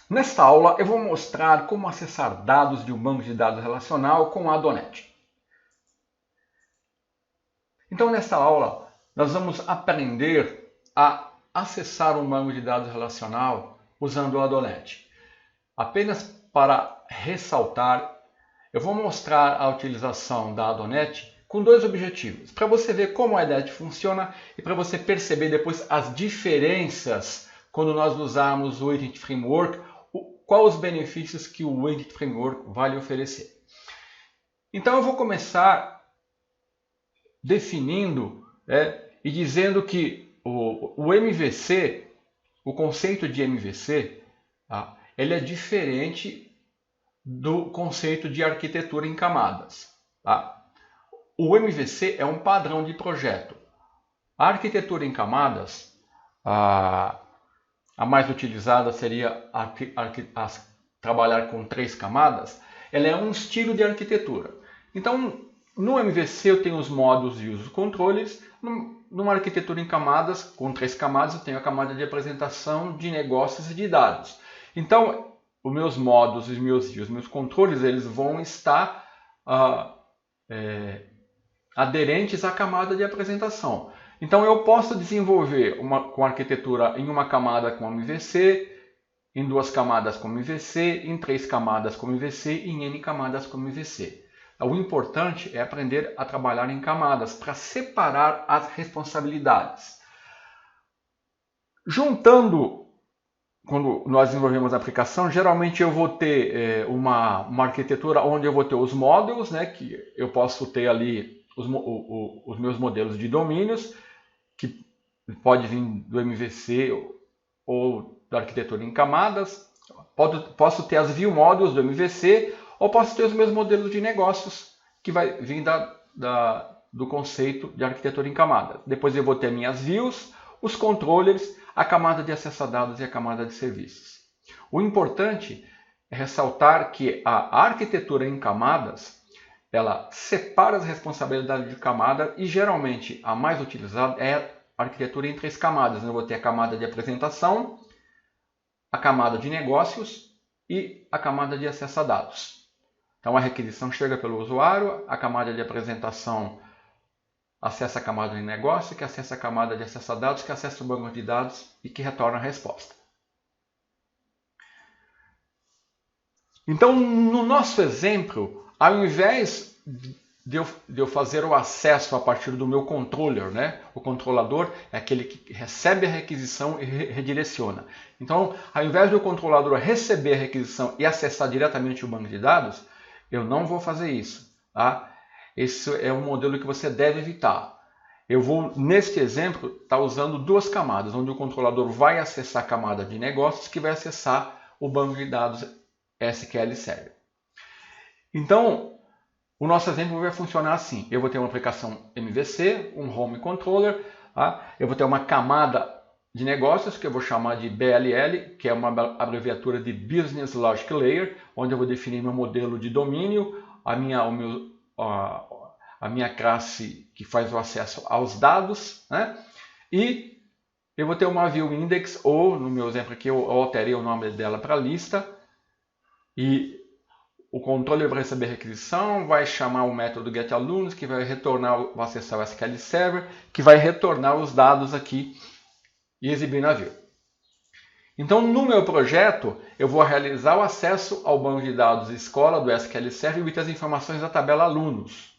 Nesta aula eu vou mostrar como acessar dados de um banco de dados relacional com a Adonet. Então nesta aula nós vamos aprender a acessar um banco de dados relacional usando o Adonet. Apenas para ressaltar, eu vou mostrar a utilização da Adonet com dois objetivos. Para você ver como a Adonet funciona e para você perceber depois as diferenças quando nós usarmos o Entity Framework, quais os benefícios que o Entity Framework vai lhe oferecer. Então eu vou começar definindo e dizendo que o MVC, o conceito de MVC, ele é diferente do conceito de arquitetura em camadas. O MVC é um padrão de projeto. A arquitetura em camadas, a mais utilizada seria trabalhar com 3 camadas. Ela é um estilo de arquitetura. Então, no MVC eu tenho os módulos de uso controles. Numa arquitetura em camadas, com 3 camadas, eu tenho a camada de apresentação de negócios e de dados. Então, os meus módulos, os meus controles, eles vão estar aderentes à camada de apresentação. Então eu posso desenvolver com arquitetura em uma camada com MVC, em 2 camadas com MVC, em 3 camadas com MVC e em N camadas com MVC. O importante é aprender a trabalhar em camadas para separar as responsabilidades. Juntando, quando nós desenvolvemos a aplicação, geralmente eu vou ter uma arquitetura onde eu vou ter os módulos, que eu posso ter ali os meus modelos de domínios, que pode vir do MVC ou da arquitetura em camadas. Posso ter as view modules do MVC ou posso ter os meus modelos de negócios, que vai vir do conceito de arquitetura em camadas. Depois eu vou ter minhas views, os controllers, a camada de acesso a dados e a camada de serviços. O importante é ressaltar que a arquitetura em camadas, ela separa as responsabilidades de camada e geralmente a mais utilizada é a arquitetura em 3 camadas. Eu vou ter a camada de apresentação, a camada de negócios e a camada de acesso a dados. Então a requisição chega pelo usuário, a camada de apresentação acessa a camada de negócio, que acessa a camada de acesso a dados, que acessa o banco de dados e que retorna a resposta. Então, no nosso exemplo, ao invés de eu fazer o acesso a partir do meu controller, o controlador é aquele que recebe a requisição e redireciona. Então, ao invés do controlador receber a requisição e acessar diretamente o banco de dados, eu não vou fazer isso. Esse é um modelo que você deve evitar. Eu vou, neste exemplo, estar usando 2 camadas, onde o controlador vai acessar a camada de negócios, que vai acessar o banco de dados SQL Server. Então, o nosso exemplo vai funcionar assim. Eu vou ter uma aplicação MVC, um Home Controller. Eu vou ter uma camada de negócios, que eu vou chamar de BLL, que é uma abreviatura de Business Logic Layer, onde eu vou definir meu modelo de domínio, a minha classe que faz o acesso aos dados, e eu vou ter uma view index, ou no meu exemplo aqui eu alterei o nome dela para lista, e o controller vai receber a requisição, vai chamar o método getAlunos, que vai retornar o acesso ao SQL Server, que vai retornar os dados aqui e exibir na view. Então, no meu projeto, eu vou realizar o acesso ao banco de dados escola do SQL Server e obter as informações da tabela alunos.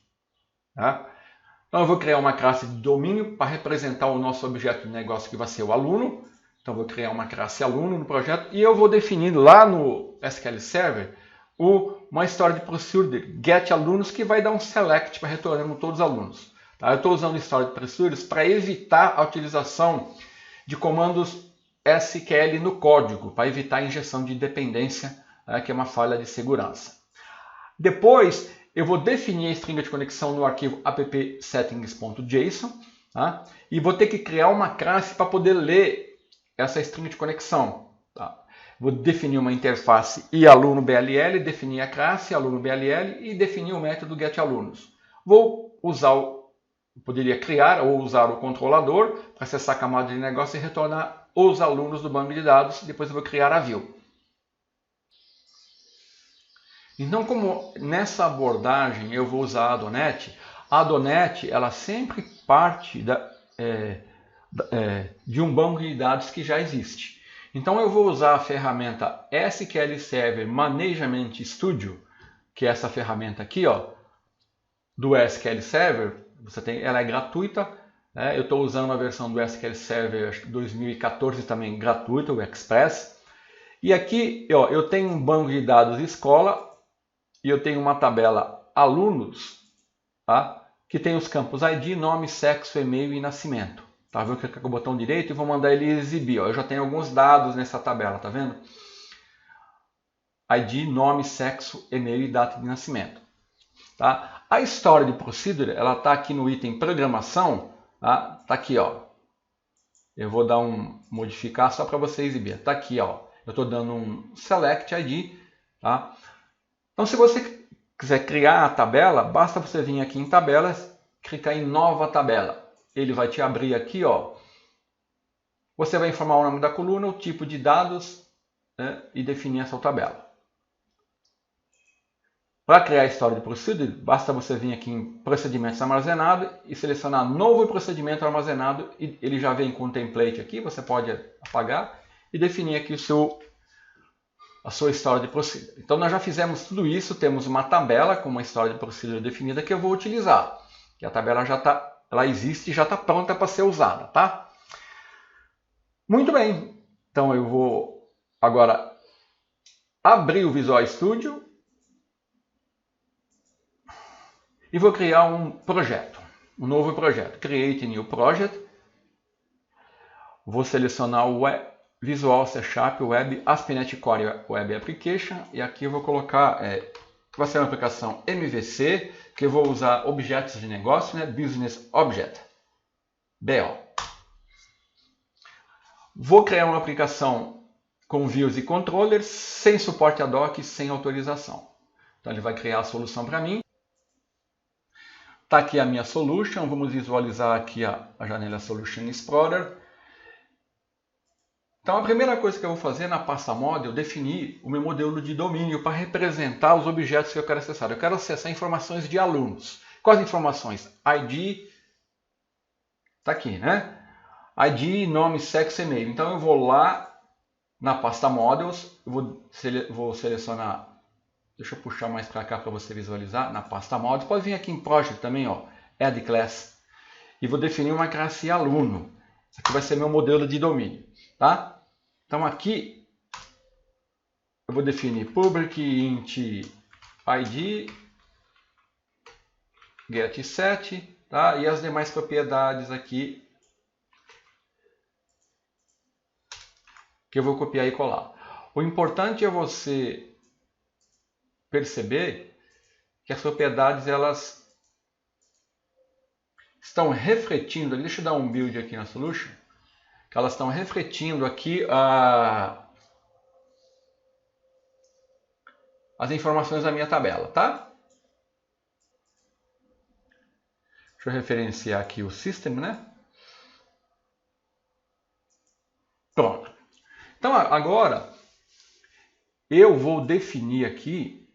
Então, eu vou criar uma classe de domínio para representar o nosso objeto de negócio, que vai ser o aluno. Então, eu vou criar uma classe aluno no projeto e eu vou definindo lá no SQL Server uma história de procedure de getAlunos, que vai dar um select para retornando todos os alunos. Eu estou usando história de procedures para evitar a utilização de comandos SQL no código, para evitar a injeção de dependência, que é uma falha de segurança. Depois, eu vou definir a string de conexão no arquivo appsettings.json, e vou ter que criar uma classe para poder ler essa string de conexão. Vou definir uma interface ialuno.bll, definir a classe aluno.bll e definir o método getAlunos. Vou usar poderia criar ou usar o controlador para acessar a camada de negócio e retornar os alunos do banco de dados. Depois eu vou criar a view. Então, como nessa abordagem eu vou usar a Adonet ela sempre parte de um banco de dados que já existe. Então eu vou usar a ferramenta SQL Server Management Studio, que é essa ferramenta aqui, ó, do SQL Server. Ela é gratuita. Eu estou usando a versão do SQL Server 2014 também gratuita, o Express. E aqui ó, eu tenho um banco de dados escola e eu tenho uma tabela alunos, tá? Que tem os campos ID, nome, sexo, e-mail e nascimento. Tá? Vou clicar com o botão direito e vou mandar ele exibir. Ó. Eu já tenho alguns dados nessa tabela, tá vendo? ID, nome, sexo, e-mail e data de nascimento. Tá? A história de procedure, ela está aqui no item programação. Tá aqui, ó. Eu vou dar modificar só para você exibir. Está aqui, ó. Eu estou dando um select ID. Tá? Então, se você quiser criar a tabela, basta você vir aqui em tabelas, clicar em nova tabela. Ele vai te abrir aqui, ó. Você vai informar o nome da coluna, o tipo de dados, né, e definir a sua tabela. Para criar a história de procedure, basta você vir aqui em procedimentos armazenados e selecionar novo procedimento armazenado. E ele já vem com um template aqui, você pode apagar e definir aqui a sua história de procedure. Então nós já fizemos tudo isso, temos uma tabela com uma história de procedure definida que eu vou utilizar. E a tabela já ela existe e já está pronta para ser usada, tá? Muito bem, então eu vou agora abrir o Visual Studio e vou criar um projeto, um novo projeto. Create New Project. Vou selecionar o Visual C# Web ASP.NET Core Web Application e aqui eu vou colocar, vai ser uma aplicação MVC, que eu vou usar objetos de negócio, né? Business Object, BO. Vou criar uma aplicação com views e controllers, sem suporte ad hoc, sem autorização. Então ele vai criar a solução para mim. Está aqui a minha solution, vamos visualizar aqui a janela Solution Explorer. Então a primeira coisa que eu vou fazer na pasta model é definir o meu modelo de domínio para representar os objetos que eu quero acessar. Eu quero acessar informações de alunos. Quais informações? ID, está aqui, né? ID, nome, sexo, e-mail. Então eu vou lá na pasta models, vou selecionar, deixa eu puxar mais para cá para você visualizar, na pasta models. Pode vir aqui em project também, ó, add class. E vou definir uma classe aluno. Esse aqui vai ser meu modelo de domínio. Tá? Então aqui eu vou definir public int id get set, tá? E as demais propriedades aqui que eu vou copiar e colar. O importante é você perceber que as propriedades elas estão refletindo, deixa eu dar um build aqui na solution, que elas estão refletindo aqui as informações da minha tabela, tá? Deixa eu referenciar aqui o system, né? Pronto. Então agora eu vou definir aqui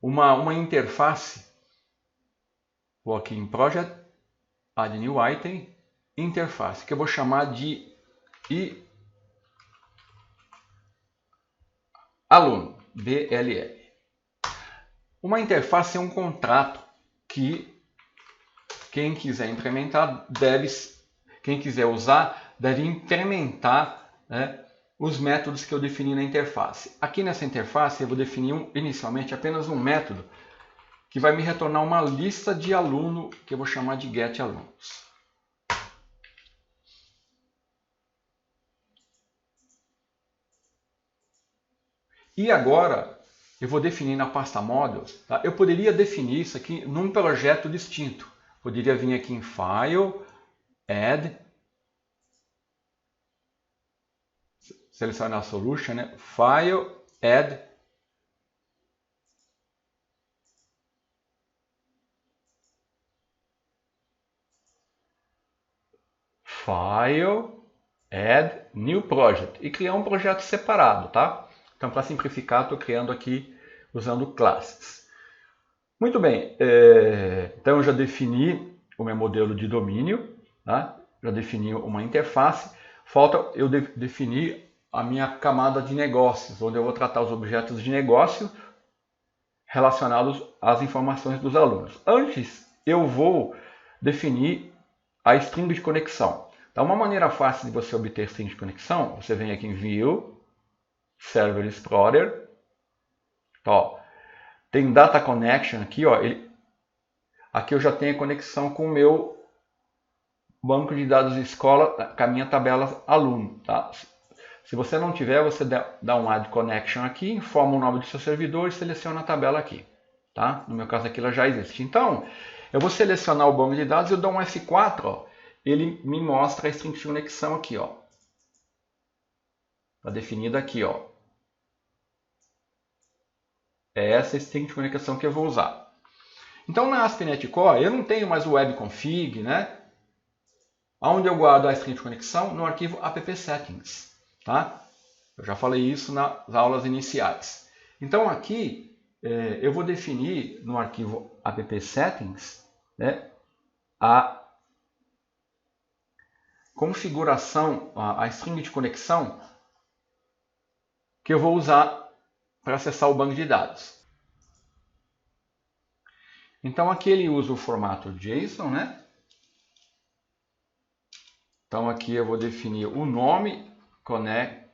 uma interface. Vou aqui em Project, Add New Item, Interface, que eu vou chamar de aluno, DLL. Uma interface é um contrato que quem quiser implementar quem quiser usar deve incrementar, né, os métodos que eu defini na interface. Aqui nessa interface eu vou definir inicialmente apenas um método que vai me retornar uma lista de aluno que eu vou chamar de getAlunos. E agora eu vou definir na pasta Models. Tá? Eu poderia definir isso aqui num projeto distinto. Poderia vir aqui em File, Add, selecionar a Solution, né? File, Add, File, Add New Project e criar um projeto separado, tá? Então, para simplificar, estou criando aqui usando classes. Muito bem, então eu já defini o meu modelo de domínio, tá? Já defini uma interface. Falta eu definir a minha camada de negócios, onde eu vou tratar os objetos de negócio relacionados às informações dos alunos. Antes, eu vou definir a string de conexão. Então, uma maneira fácil de você obter string de conexão, você vem aqui em View, Server Explorer, ó, tem Data Connection aqui, ó, aqui eu já tenho a conexão com o meu banco de dados de escola, com a minha tabela aluno, tá? Se você não tiver, você dá um Add Connection aqui, informa o nome do seu servidor e seleciona a tabela aqui, tá? No meu caso aqui ela já existe. Então, eu vou selecionar o banco de dados e eu dou um F4, ó, ele me mostra a string de conexão aqui, ó. Está definida aqui, ó. É essa string de conexão que eu vou usar. Então, na ASP.NET Core, eu não tenho mais o webconfig, né? Onde eu guardo a string de conexão? No arquivo appsettings, tá? Eu já falei isso nas aulas iniciais. Então, aqui, eu vou definir no arquivo appsettings, né, a configuração, a string de conexão que eu vou usar para acessar o banco de dados. Então aqui ele usa o formato JSON, né? Então aqui eu vou definir o nome connection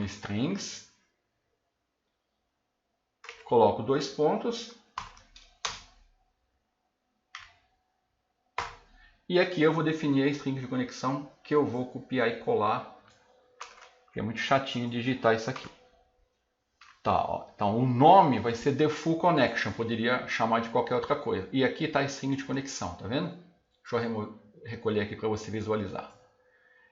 strings, coloco 2 pontos. E aqui eu vou definir a string de conexão que eu vou copiar e colar, porque é muito chatinho digitar isso aqui. Tá, ó. Então o nome vai ser default connection, poderia chamar de qualquer outra coisa. E aqui está a string de conexão, tá vendo? Deixa eu recolher aqui para você visualizar.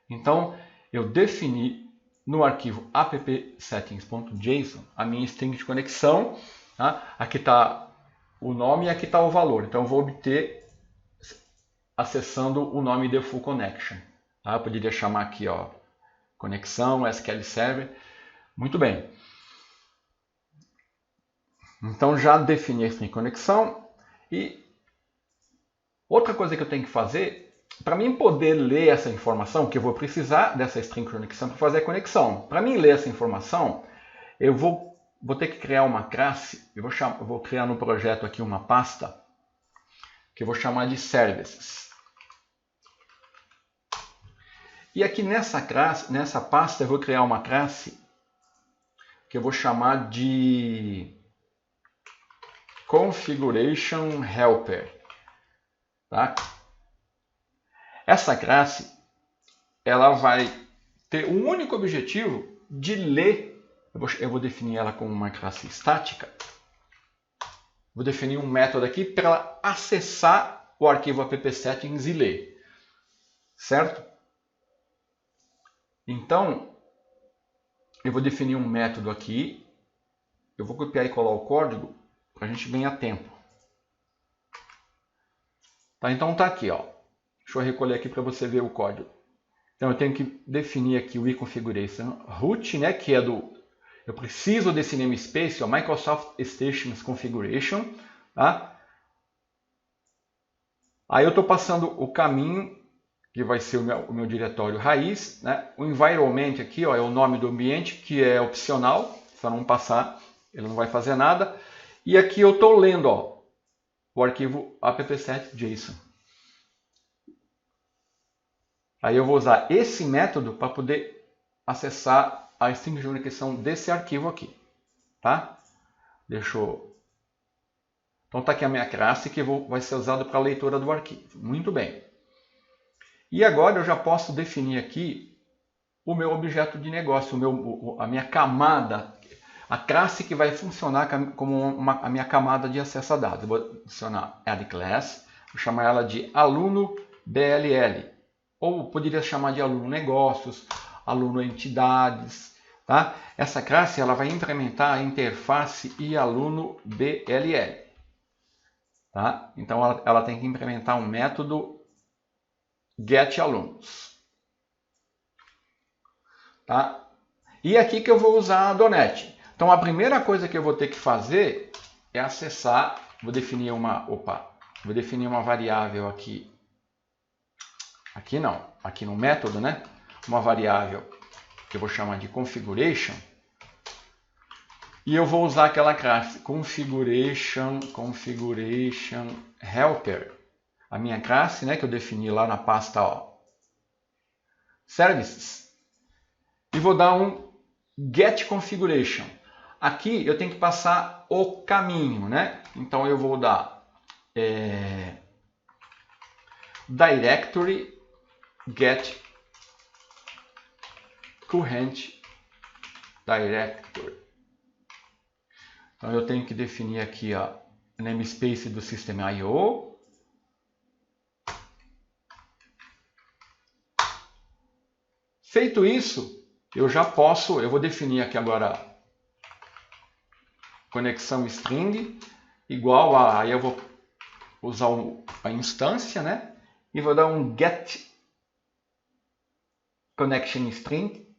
Então eu defini no arquivo appsettings.json a minha string de conexão. Tá? Aqui está o nome e aqui está o valor. Então eu vou obter acessando o nome default connection. Tá? Eu poderia chamar aqui, ó, conexão SQL Server. Muito bem. Então já defini a string de conexão. E outra coisa que eu tenho que fazer, para mim poder ler essa informação, que eu vou precisar dessa string de conexão para fazer a conexão. Para mim ler essa informação, eu vou ter que criar uma classe. Eu vou criar no projeto aqui uma pasta que eu vou chamar de Services. E aqui nessa pasta eu vou criar uma classe que eu vou chamar de Configuration Helper. Tá? Essa classe ela vai ter um único objetivo de ler. Eu vou definir ela como uma classe estática. Vou definir um método aqui para ela acessar o arquivo appsettings e ler. Certo? Então, eu vou definir um método aqui. Eu vou copiar e colar o código para a gente ganhar tempo. Tá, então tá aqui, ó. Deixa eu recolher aqui para você ver o código. Então eu tenho que definir aqui o iConfiguration root, né, que é eu preciso desse namespace, ó, Microsoft Stations Configuration, tá? Aí eu estou passando o caminho que vai ser o meu diretório raiz, né? O environment aqui, ó, é o nome do ambiente, que é opcional, se eu não passar, ele não vai fazer nada. E aqui eu estou lendo, ó, o arquivo appset.json. Aí eu vou usar esse método para poder acessar a string de conexão desse arquivo aqui, tá? Então está aqui a minha classe que vai ser usada para a leitura do arquivo. Muito bem. E agora eu já posso definir aqui o meu objeto de negócio, a minha camada, a classe que vai funcionar como a minha camada de acesso a dados. Eu vou adicionar add class, vou chamar ela de aluno BLL. Ou poderia chamar de aluno negócios, aluno entidades. Tá? Essa classe ela vai implementar a interface e aluno BLL. Tá? Então ela tem que implementar um método getAlunos. Tá? E aqui que eu vou usar a .NET. Então a primeira coisa que eu vou ter que fazer é acessar, vou definir uma variável aqui. Aqui não, aqui no método, né? Uma variável que eu vou chamar de configuration. E eu vou usar aquela classe configuration helper. A minha classe, né, que eu defini lá na pasta, ó, services. E vou dar um get configuration. Aqui eu tenho que passar o caminho, né? Então eu vou dar directory get current directory. Então eu tenho que definir aqui a namespace do sistema I/O. Feito isso, eu vou definir aqui agora conexão string igual a, aí eu vou usar a instância, né? E vou dar um get connection string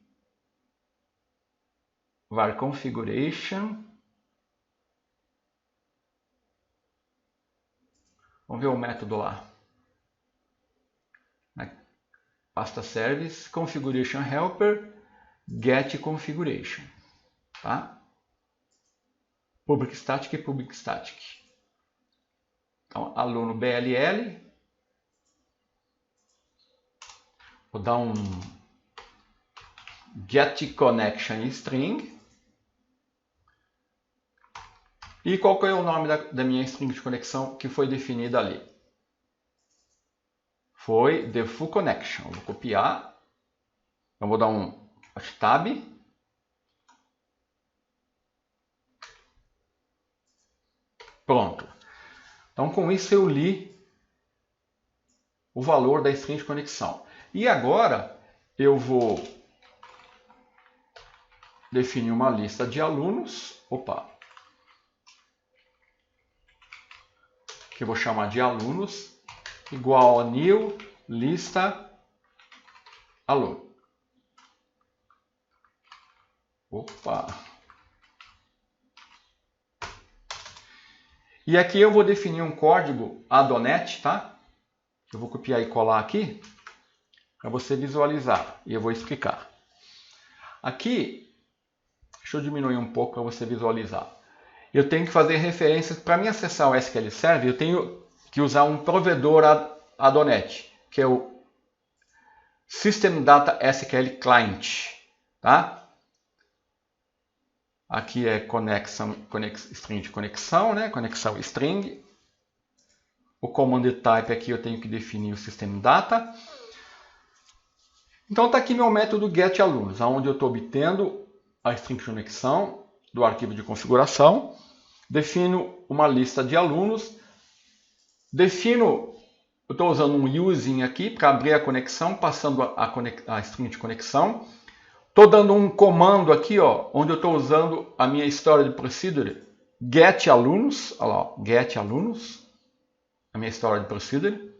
var configuration. Vamos ver o método lá. Pasta service configuration helper get configuration, tá? Public static e public static. Então, aluno BLL. Vou dar um get connection string. E qual que é o nome da minha string de conexão que foi definida ali? Foi the full connection. Eu vou copiar. Eu vou dar um tab. Pronto. Então, com isso eu li o valor da string de conexão. E agora eu vou definir uma lista de alunos. Que eu vou chamar de alunos igual a new lista aluno. E aqui eu vou definir um código .NET, tá? Eu vou copiar e colar aqui para você visualizar e eu vou explicar. Aqui, deixa eu diminuir um pouco para você visualizar. Eu tenho que fazer referências para me acessar o SQL Server. Eu tenho que usar um provedor .NET, que é o System Data SQL Client, tá? Aqui é string de conexão, né? Conexão string. O command type aqui eu tenho que definir o System Data. Então está aqui meu método getAlunos, onde eu estou obtendo a string de conexão do arquivo de configuração. Defino uma lista de alunos. Eu estou usando um using aqui para abrir a conexão, passando a string de conexão. Estou dando um comando aqui, ó, onde eu estou usando a minha história de procedure getAlunos. Olha lá, getAlunos, a minha história de procedure.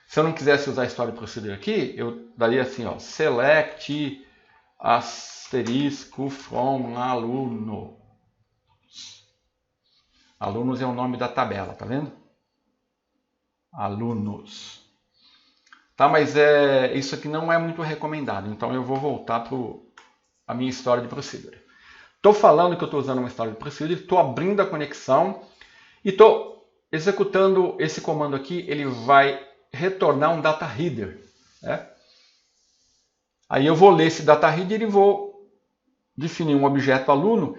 Se eu não quisesse usar a história de procedure aqui, eu daria assim, ó, select asterisco from aluno. Alunos é o nome da tabela, tá vendo? Alunos. Tá, mas isso aqui não é muito recomendado, então eu vou voltar para a minha história de procedure. Estou falando que eu estou usando uma história de procedure, estou abrindo a conexão e estou executando esse comando aqui, ele vai retornar um data header, né? Aí eu vou ler esse data header e vou definir um objeto aluno.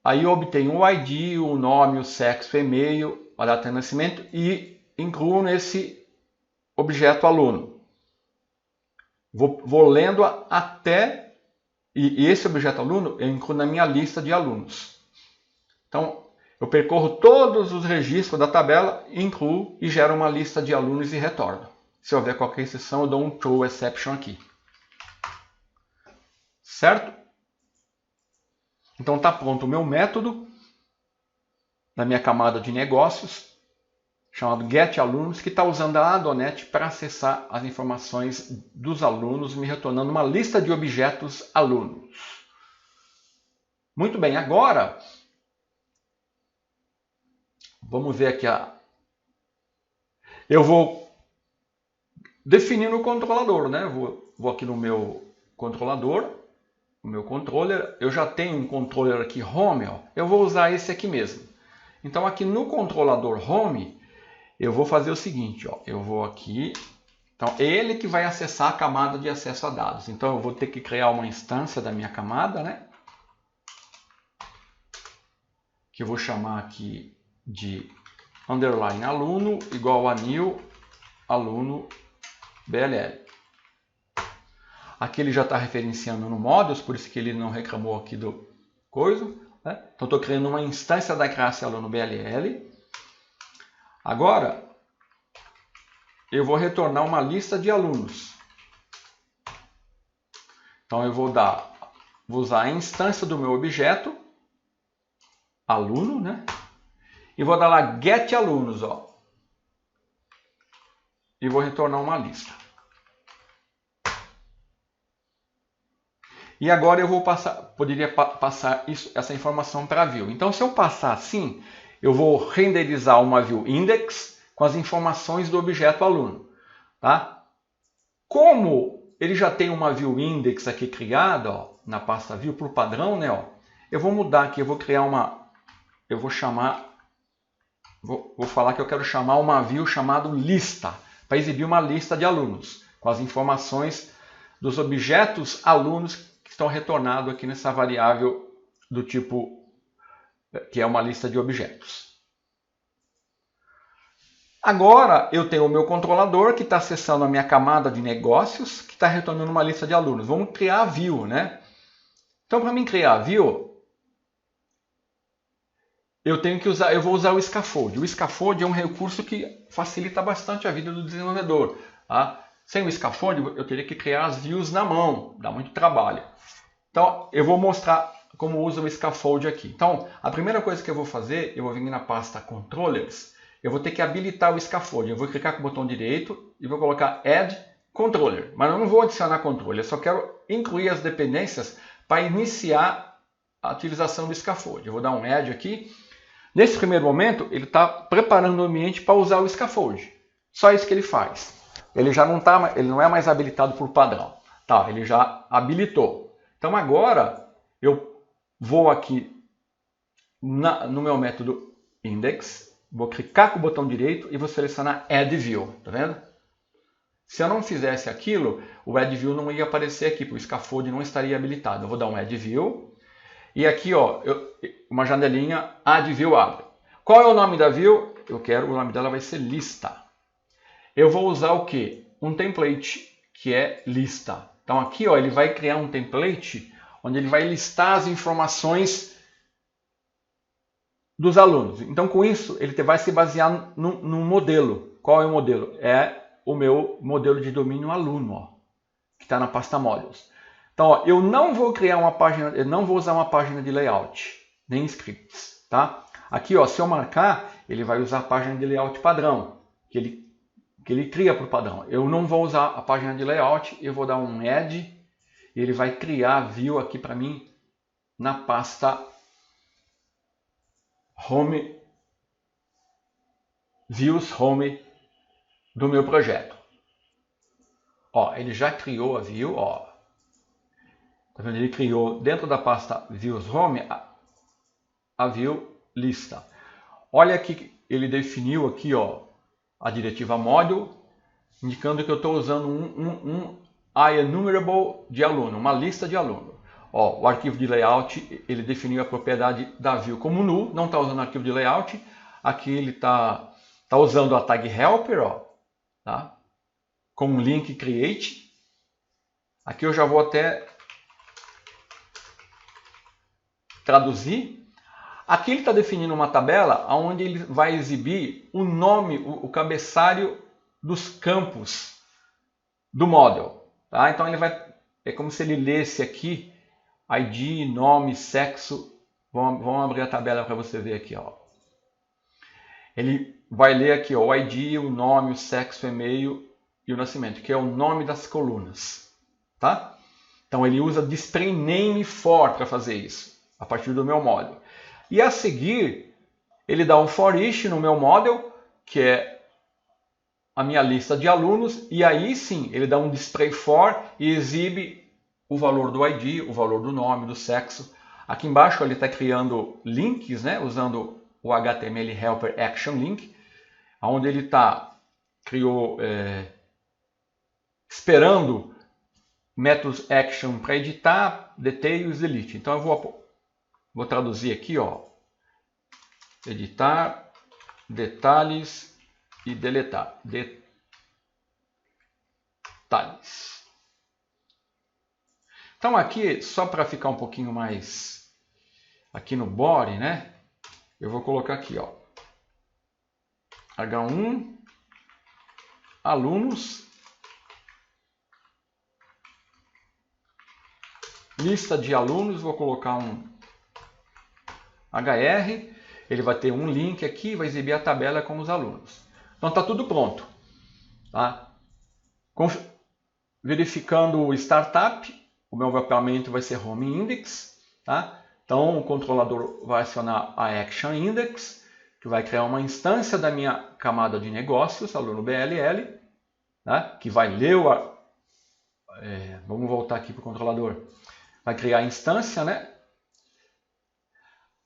Aí eu obtenho o ID, o nome, o sexo, o e-mail, a data de nascimento e incluo nesse objeto aluno. Vou lendo até, e esse objeto aluno eu incluo na minha lista de alunos. Então, eu percorro todos os registros da tabela, incluo e gero uma lista de alunos e retorno. Se houver qualquer exceção, eu dou um throw exception aqui. Certo? Então está pronto o meu método na minha camada de negócios. chamado getAlunos, que está usando a Adonet para acessar as informações dos alunos, me retornando uma lista de objetos alunos. Muito bem, agora vamos ver aqui. Eu vou definir no controlador, né? Vou aqui no meu controlador, no meu controller. Eu já tenho um controller aqui home, ó. Eu vou usar esse aqui mesmo. Então aqui no controlador home, eu vou fazer o seguinte, ó. Eu vou aqui. Então é ele que vai acessar a camada de acesso a dados. Então eu vou ter que criar uma instância da minha camada, né? Que eu vou chamar aqui de underline aluno igual a new aluno BLL. Aqui ele já está referenciando no modules, por isso que ele não reclamou aqui do coisa, né? Então estou criando uma instância da classe aluno BLL. Agora eu vou retornar uma lista de alunos. Então eu vou usar a instância do meu objeto aluno, né? E vou dar lá getAlunos, ó. E vou retornar uma lista. E agora eu vou poderia passar essa informação para a view. Então, se eu passar assim, eu vou renderizar uma view index com as informações do objeto aluno, tá? Como ele já tem uma view index aqui criada, ó, na pasta view por padrão, né? Ó, eu vou mudar aqui, eu vou criar eu vou chamar, vou falar que eu quero chamar uma view chamada lista, para exibir uma lista de alunos, com as informações dos objetos alunos que estão retornados aqui nessa variável do tipo, que é uma lista de objetos. Agora eu tenho o meu controlador que está acessando a minha camada de negócios, que está retornando uma lista de alunos. Vamos criar a view, né? Então, para mim criar a view, eu vou usar o scaffold. O scaffold é um recurso que facilita bastante a vida do desenvolvedor. Tá? Sem o scaffold, eu teria que criar as views na mão, dá muito trabalho. Então, eu vou mostrar como usa o scaffold aqui. Então, a primeira coisa que eu vou fazer, eu vou vir na pasta Controllers, eu vou ter que habilitar o scaffold. Eu vou clicar com o botão direito e vou colocar Add Controller. Mas eu não vou adicionar controle, eu só quero incluir as dependências para iniciar a utilização do scaffold. Eu vou dar um Add aqui. Nesse primeiro momento, ele está preparando o ambiente para usar o scaffold. Só isso que ele faz. Ele já ele não é mais habilitado por padrão. Tá, ele já habilitou. Então agora eu vou aqui no meu método index, vou clicar com o botão direito e vou selecionar Add View. Tá vendo? Se eu não fizesse aquilo, o Add View não ia aparecer aqui, porque o scaffold não estaria habilitado. Eu vou dar um Add View. E aqui, ó, uma janelinha Add View abre. Qual é o nome da view? O nome dela vai ser lista. Eu vou usar o quê? Um template, que é lista. Então aqui, ó, ele vai criar um template onde ele vai listar as informações dos alunos. Então com isso, ele vai se basear num modelo. Qual é o modelo? É o meu modelo de domínio aluno, ó, que está na pasta Modules. Então, ó, eu não vou criar uma página, eu não vou usar uma página de layout, nem scripts, tá? Aqui, ó, se eu marcar, ele vai usar a página de layout padrão, que ele cria por padrão. Eu não vou usar a página de layout, eu vou dar um add, e ele vai criar a view aqui para mim na pasta home, views home do meu projeto. Ó, ele já criou a view, ó. Tá vendo? Ele criou dentro da pasta Views Home a view lista. Olha aqui, ele definiu aqui, ó, a diretiva module, indicando que eu estou usando um IEnumerable de aluno, uma lista de aluno. Ó, o arquivo de layout, ele definiu a propriedade da view como null, não está usando arquivo de layout. Aqui ele está usando a tag helper, ó, tá? Com um link create. Aqui eu já vou até traduzir. Aqui ele está definindo uma tabela onde ele vai exibir o nome, o cabeçalho dos campos do model. Tá? Então ele é como se ele lesse aqui ID, nome, sexo. Vamos abrir a tabela para você ver aqui. Ó. ele vai ler aqui ó, o ID, o nome, o sexo, o e-mail e o nascimento, que é o nome das colunas. Tá? Então ele usa display name for para fazer isso, a partir do meu model. E a seguir, ele dá um for each no meu model, que é a minha lista de alunos, e aí sim ele dá um display for e exibe o valor do ID, o valor do nome, do sexo. Aqui embaixo ele está criando links, né, usando o HTML Helper Action Link, onde ele criou esperando métodos action para editar, details, delete. Então eu vou traduzir aqui, ó, editar, detalhes e deletar. Detalhes. Então aqui, só para ficar um pouquinho mais aqui no body, né? Eu vou colocar aqui, ó, H1 alunos, lista de alunos, vou colocar um HR, ele vai ter um link aqui, vai exibir a tabela com os alunos. Então está tudo pronto. Tá? Verificando o startup, o meu mapeamento vai ser home index. Tá? Então o controlador vai acionar a action index, que vai criar uma instância da minha camada de negócios, aluno BLL, tá? Que vai ler o... vamos voltar aqui para o controlador. Vai criar a instância, né?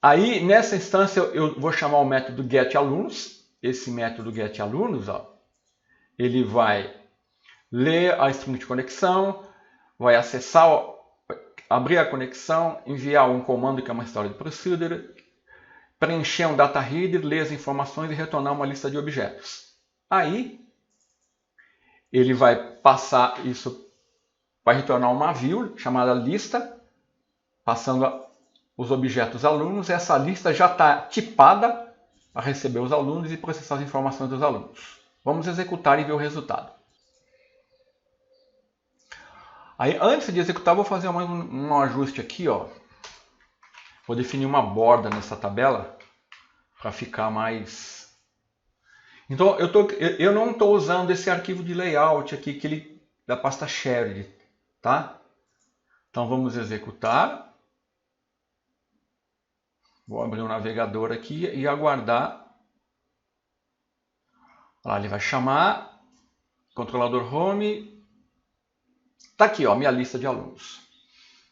Aí, nessa instância, eu vou chamar o método getAlunos. Esse método getAlunos, ó, ele vai ler a string de conexão, vai acessar, abrir a conexão, enviar um comando que é uma storage procedure, preencher um data header, ler as informações e retornar uma lista de objetos. Aí, ele vai passar isso, vai retornar uma view chamada lista, passando os objetos alunos. Essa lista já está tipada para receber os alunos e processar as informações dos alunos. Vamos executar e ver o resultado. Aí, antes de executar, vou fazer um ajuste aqui, ó. Vou definir uma borda nessa tabela para ficar mais... Então, eu não estou usando esse arquivo de layout aqui da pasta shared, tá? Então, vamos executar. Vou abrir o navegador aqui e aguardar. Lá ele vai chamar, controlador home. Está aqui, ó, minha lista de alunos.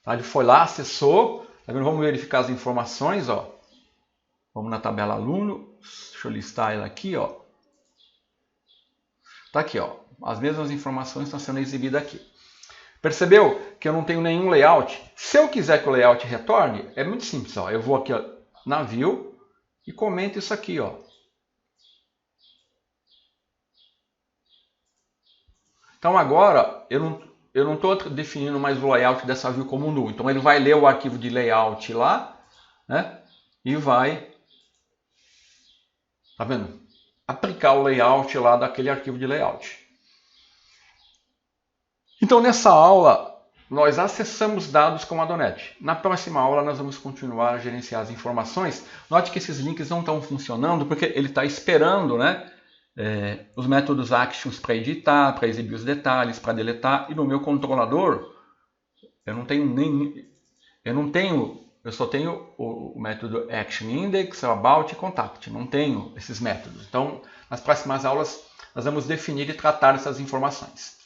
Tá, ele foi lá, acessou. Agora vamos verificar as informações, ó. Vamos na tabela aluno. Deixa eu listar ela aqui, ó. Está aqui, ó. As mesmas informações estão sendo exibidas aqui. Percebeu que eu não tenho nenhum layout? Se eu quiser que o layout retorne, é muito simples, ó. Eu vou aqui, ó, na view e comento isso aqui, ó. Então agora eu não estou definindo mais o layout dessa view como null. Então ele vai ler o arquivo de layout lá, né? E vai, tá vendo? Aplicar o layout lá daquele arquivo de layout. Então nessa aula nós acessamos dados com a Adonet. Na próxima aula nós vamos continuar a gerenciar as informações. Note que esses links não estão funcionando porque ele está esperando, né, os métodos actions para editar, para exibir os detalhes, para deletar. E no meu controlador eu só tenho o método action index, about e contact. Não tenho esses métodos. Então nas próximas aulas nós vamos definir e tratar essas informações.